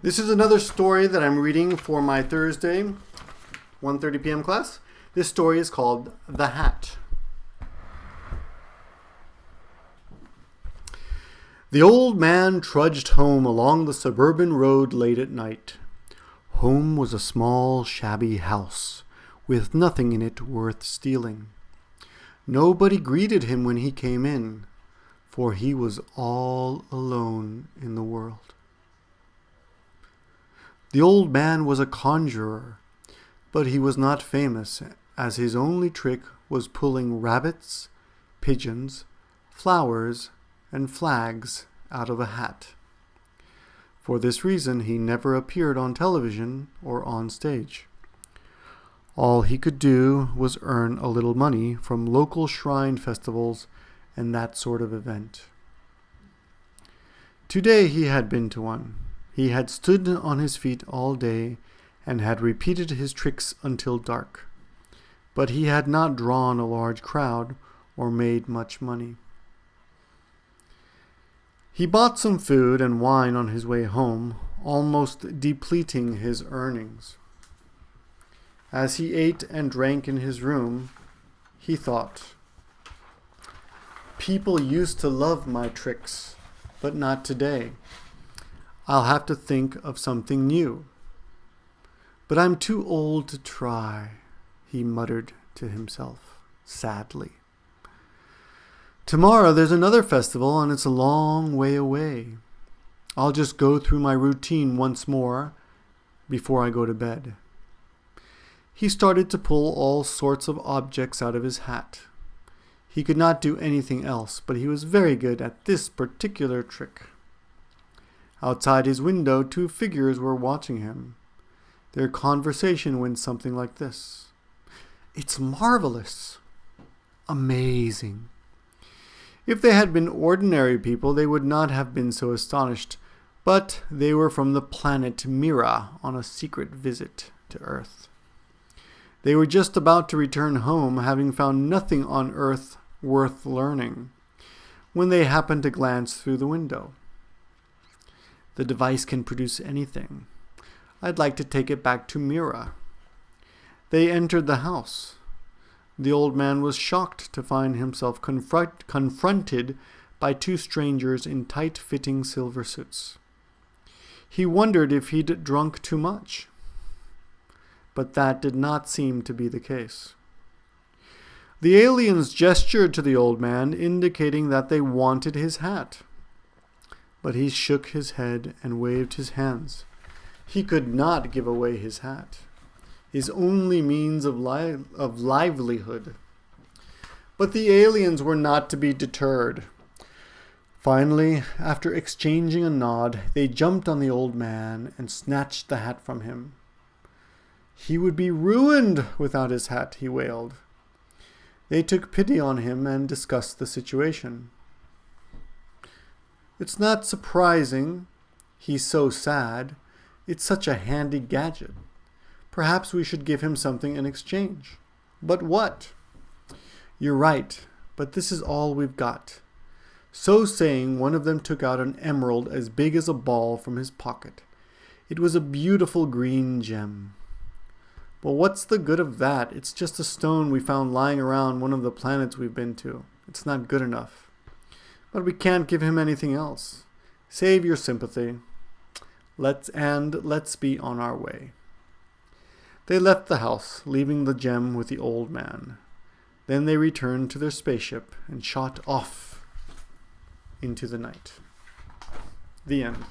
This is another story that I'm reading for my Thursday 1:30 p.m. class. This story is called The Hat. The old man trudged home along the suburban road late at night. Home was a small, shabby house, with nothing in it worth stealing. Nobody greeted him when he came in, for he was all alone in the world. The old man was a conjurer, but he was not famous, as his only trick was pulling rabbits, pigeons, flowers, and flags out of a hat. For this reason, he never appeared on television or on stage. All he could do was earn a little money from local shrine festivals and that sort of event. Today he had been to one. He had stood on his feet all day and had repeated his tricks until dark. But he had not drawn a large crowd or made much money. He bought some food and wine on his way home, almost depleting his earnings. As he ate and drank in his room, he thought, "People used to love my tricks, but not today. I'll have to think of something new. But I'm too old to try," he muttered to himself sadly. "Tomorrow there's another festival and it's a long way away. I'll just go through my routine once more before I go to bed." He started to pull all sorts of objects out of his hat. He could not do anything else, but he was very good at this particular trick. Outside his window, two figures were watching him. Their conversation went something like this: "It's marvelous. Amazing." If they had been ordinary people, they would not have been so astonished, but they were from the planet Mira on a secret visit to Earth. They were just about to return home, having found nothing on Earth worth learning, when they happened to glance through the window. "The device can produce anything. I'd like to take it back to Mira." They entered the house. The old man was shocked to find himself confronted by two strangers in tight-fitting silver suits. He wondered if he'd drunk too much, but that did not seem to be the case. The aliens gestured to the old man, indicating that they wanted his hat. But he shook his head and waved his hands. He could not give away his hat, his only means of livelihood. But the aliens were not to be deterred. Finally, after exchanging a nod, they jumped on the old man and snatched the hat from him. He would be ruined without his hat, he wailed. They took pity on him and discussed the situation. "It's not surprising. He's so sad. It's such a handy gadget. Perhaps we should give him something in exchange." "But what?" "You're right, but this is all we've got." So saying, one of them took out an emerald as big as a ball from his pocket. It was a beautiful green gem. "Well, what's the good of that? It's just a stone we found lying around one of the planets we've been to. It's not good enough." "But we can't give him anything else." "Save your sympathy. Let's be on our way." They left the house, leaving the gem with the old man. Then they returned to their spaceship and shot off into the night. The end.